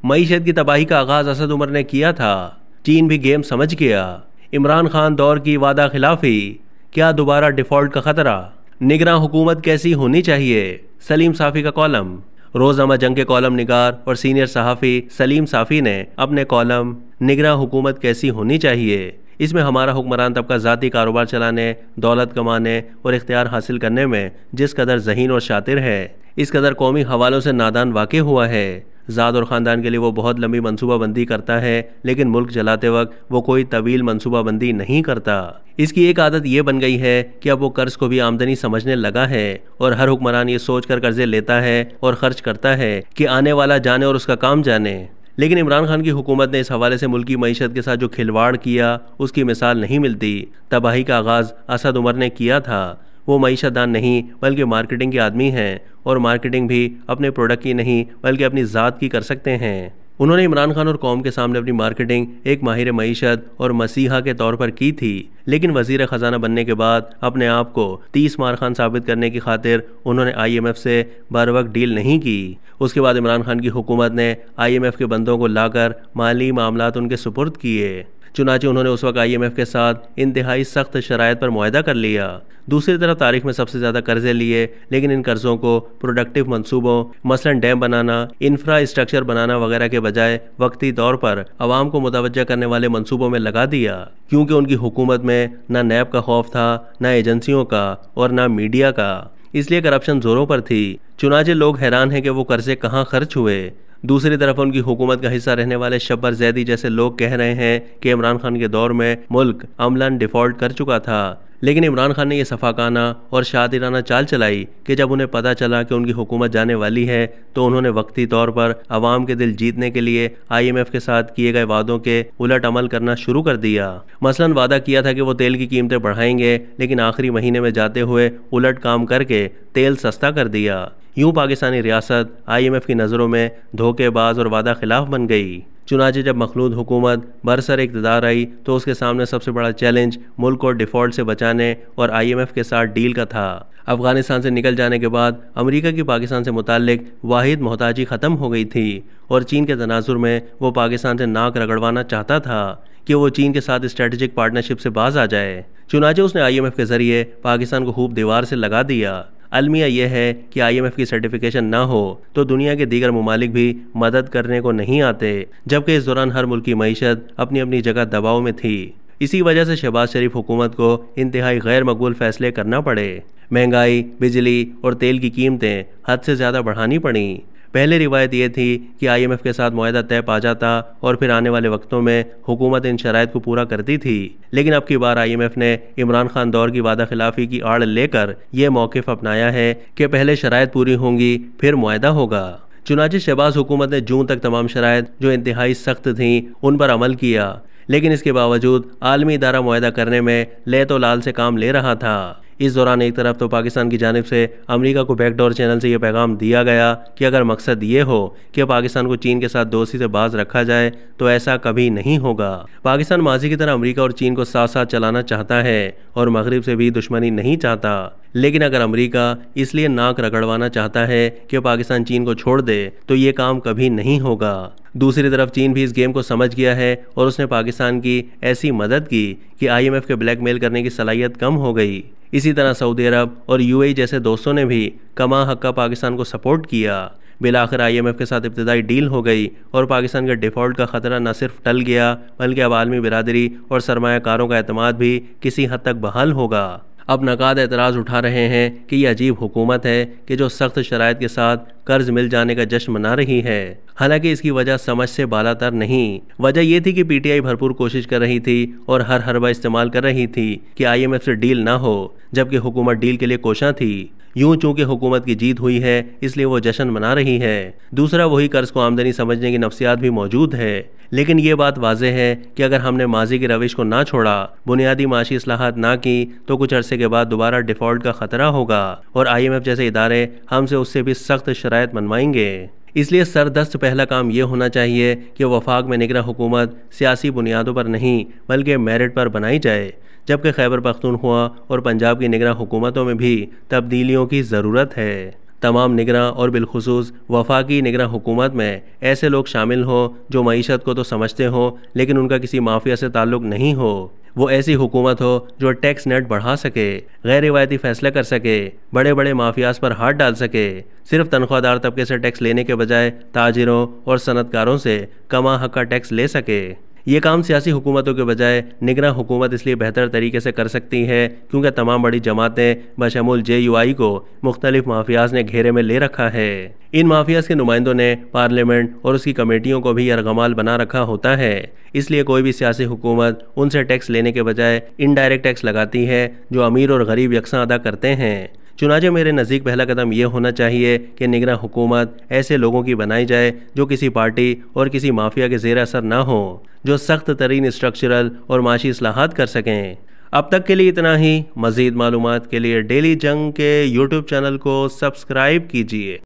मईशत की तबाही का आगाज असद उमर ने किया था। चीन भी गेम समझ गया। इमरान खान दौर की वादा खिलाफी, क्या दोबारा डिफॉल्ट का खतरा? निगरान हुकूमत कैसी होनी चाहिए? सलीम साफ़ी का कॉलम। रोज़नामा जंग के कॉलम निगार और सीनियर सहाफ़ी सलीम साफ़ी ने अपने कॉलम निगरान हुकूमत कैसी होनी चाहिए इसमें हमारा हुक्मरान तबका ज़ाती कारोबार चलाने, दौलत कमाने और इख्तियार हासिल करने में जिस कदर ज़हीन और शातिर है, इस कदर कौमी हवालों से नादान वाक़ई हुआ है। ज़ात और ख़ानदान के लिए वो बहुत लंबी मनसूबाबंदी करता है, लेकिन मुल्क चलाते वक्त वो कोई तवील मनसूबाबंदी नहीं करता। इसकी एक आदत ये बन गई है कि अब वो कर्ज़ को भी आमदनी समझने लगा है और हर हुक्मरान ये सोच कर कर्ज़े लेता है और ख़र्च करता है कि आने वाला जाने और उसका काम जाने। लेकिन इमरान खान की हुकूमत ने इस हवाले से मुल्की मईशत के साथ जो खिलवाड़ किया उसकी मिसाल नहीं मिलती। तबाही का आगाज़ असद उमर ने किया था। वो मईशतदान नहीं बल्कि मार्केटिंग के आदमी हैं और मार्केटिंग भी अपने प्रोडक्ट की नहीं बल्कि अपनी ज़ात की कर सकते हैं। उन्होंने इमरान खान और कौम के सामने अपनी मार्केटिंग एक माहिर मईशत और मसीहा के तौर पर की थी, लेकिन वज़ीर ख़जाना बनने के बाद अपने आप को 30 मार खान साबित करने की खातिर उन्होंने IMF से बर वक्त डील नहीं की। उसके बाद इमरान खान की हुकूमत ने IMF के बंदों को लाकर माली मामलात उनके सुपुर्द किए। चुनांचे उन्होंने उस वक्त IMF के साथ इंतहाई सख्त शराइत पर मुआहदा कर लिया। दूसरी तरफ तारीख में सबसे ज़्यादा कर्जे लिए, लेकिन इन कर्ज़ों को प्रोडक्टिव मंसूबों मसलन डैम बनाना, इंफ्रास्ट्रक्चर बनाना वगैरह के बजाय वक्ती तौर पर आवाम को मुतवज्जा करने वाले मंसूबों में लगा दिया, क्योंकि उनकी हुकूमत में ना नैब का खौफ था, ना एजेंसियों का और ना मीडिया का। इसलिए करप्शन ज़ोरों पर थी। चुनांचे लोग हैरान हैं कि वो कर्जे कहाँ खर्च हुए। दूसरी तरफ उनकी हुकूमत का हिस्सा रहने वाले शब्बर जैदी जैसे लोग कह रहे हैं कि इमरान खान के दौर में मुल्क अमलन डिफ़ॉल्ट कर चुका था, लेकिन इमरान खान ने यह सफाकाना और शातिराना चाल चलाई कि जब उन्हें पता चला कि उनकी हुकूमत जाने वाली है तो उन्होंने वक्ती तौर पर आवाम के दिल जीतने के लिए IMF के साथ किए गए वादों के उलट अमल करना शुरू कर दिया। मसलन वादा किया था कि वो तेल की कीमतें बढ़ाएंगे, लेकिन आखिरी महीने में जाते हुए उलट काम करके तेल सस्ता कर दिया। यूँ पाकिस्तानी रियासत IMF की नज़रों में धोखेबाज और वादा खिलाफ बन गई। चुनांचे जब मखलूद हुकूमत बरसर इक़्तिदार आई तो उसके सामने सबसे बड़ा चैलेंज मुल्क को डिफ़ॉल्ट से बचाने और IMF के साथ डील का था। अफ़गानिस्तान से निकल जाने के बाद अमेरिका की पाकिस्तान से मुताल्लिक वाहिद मोहताजी ख़त्म हो गई थी और चीन के तनाजुर में वो पाकिस्तान से नाक रगड़वाना चाहता था कि वो चीन के साथ स्ट्रेटेजिक पार्टनरशिप से बाज आ जाए। चुनांचे उसने IMF के ज़रिए पाकिस्तान को खूब दीवार से लगा दिया। अलमिया यह है कि IMF की सर्टिफिकेशन ना हो तो दुनिया के दीगर ममालिक भी मदद करने को नहीं आते, जबकि इस दौरान हर मुल्क की मईशत अपनी अपनी जगह दबाव में थी। इसी वजह से शहबाज शरीफ हुकूमत को इंतहाई गैर मकबूल फैसले करना पड़े। महंगाई, बिजली और तेल की कीमतें हद से ज़्यादा बढ़ानी पड़ी। पहले रिवायत ये थी कि IMF के साथ मुआहदा तय पा जाता और फिर आने वाले वक्तों में हुकूमत इन शराइत को पूरा करती थी, लेकिन अब की बार IMF ने इमरान खान दौर की वादा खिलाफी की आड़ लेकर यह मौक़िफ़ अपनाया है कि पहले शराइत पूरी होंगी फिर मुआहदा होगा। चुनांचे शहबाज हुकूमत ने जून तक तमाम शराइत जो इंतहाई सख्त थीं उन पर अमल किया, लेकिन इसके बावजूद आलमी इदारा मुआहदा करने में ले तो लाल से काम ले रहा था। इस दौरान एक तरफ तो पाकिस्तान की जानिब से अमेरिका को बैकडोर चैनल से यह पैगाम दिया गया कि अगर मकसद ये हो कि पाकिस्तान को चीन के साथ दोस्ती से बाज रखा जाए तो ऐसा कभी नहीं होगा। पाकिस्तान माजी की तरह अमेरिका और चीन को साथ साथ चलाना चाहता है और मगरिब से भी दुश्मनी नहीं चाहता, लेकिन अगर अमेरिका इसलिए नाक रगड़वाना चाहता है कि पाकिस्तान चीन को छोड़ दे तो ये काम कभी नहीं होगा। दूसरी तरफ चीन भी इस गेम को समझ गया है और उसने पाकिस्तान की ऐसी मदद की कि IMF के ब्लैकमेल करने की सलाहियत कम हो गई। इसी तरह सऊदी अरब और UAE जैसे दोस्तों ने भी कमा हक्का पाकिस्तान को सपोर्ट किया। बिलाखिर IMF के साथ इब्तिदाई डील हो गई और पाकिस्तान के डिफ़ॉल्ट का ख़तरा न सिर्फ टल गया बल्कि अब आलमी बिरादरी और सरमायाकारों का एतमाद भी किसी हद तक बहाल होगा। अब नकाद एतराज़ उठा रहे हैं कि यह अजीब हुकूमत है कि जो सख्त शराइत के साथ कर्ज मिल जाने का जश्न मना रही है। हालांकि इसकी वजह समझ से बालातर नहीं। वजह यह थी कि PTI भरपूर कोशिश कर रही थी और हर हरबा इस्तेमाल कर रही थी कि IMF से डील ना हो, जबकि हुकूमत डील के लिए कोशां थी। यूं चूंकि हुकूमत की जीत हुई है इसलिए वो जश्न मना रही है। दूसरा, वही कर्ज को आमदनी समझने की नफ्सियात भी मौजूद है, लेकिन ये बात वाज़ेह है कि अगर हमने माजी की रविश को ना छोड़ा, बुनियादी माशी इस्लाहात ना की तो कुछ अरसे के बाद दोबारा डिफ़ॉल्ट का ख़तरा होगा और IMF जैसे इदारे हमसे उससे भी सख्त शराइत मनवाएंगे। इसलिए सरदस्त पहला काम ये होना चाहिए कि वफाक में निगरान हुकूमत सियासी बुनियादों पर नहीं बल्कि मेरिट पर बनाई जाए, जबकि खैबर पख्तूनख्वा और पंजाब की निगरान हुकूमतों में भी तब्दीलियों की ज़रूरत है। तमाम निगरां और बिलखुसूस वफाकी निगरां हुकूमत में ऐसे लोग शामिल हों जो मईशत को तो समझते हों लेकिन उनका किसी माफिया से ताल्लुक़ नहीं हो। वो ऐसी हुकूमत हो जो टैक्स नेट बढ़ा सके, गैर रिवायती फैसले कर सके, बड़े बड़े माफियाज पर हाथ डाल सके, सिर्फ तनख्वाहदार तबके से टैक्स लेने के बजाय ताजिरों और सनतकारों से कमा हक का टैक्स ले सके। ये काम सियासी हुकूमतों के बजाय निगरां हुकूमत इसलिए बेहतर तरीके से कर सकती है क्योंकि तमाम बड़ी जमातें बशमूल JUI को मुख्तलिफ माफियाज ने घेरे में ले रखा है। इन माफियाज के नुमाइंदों ने पार्लियामेंट और उसकी कमेटियों को भी यरगमाल बना रखा होता है। इसलिए कोई भी सियासी हुकूमत उनसे टैक्स लेने के बजाय इनडायरेक्ट टैक्स लगाती है जो अमीर और गरीब यकसां अदा करते हैं। चुनाचे मेरे नज़दीक पहला कदम यह होना चाहिए कि निगरां हुकूमत ऐसे लोगों की बनाई जाए जो किसी पार्टी और किसी माफिया के ज़ेर असर ना हो, जो सख्त तरीन स्ट्रक्चरल और माशी इस्लाहात कर सकें। अब तक के लिए इतना ही। मज़ीद मालूमात के लिए डेली जंग के YouTube चैनल को सब्सक्राइब कीजिए।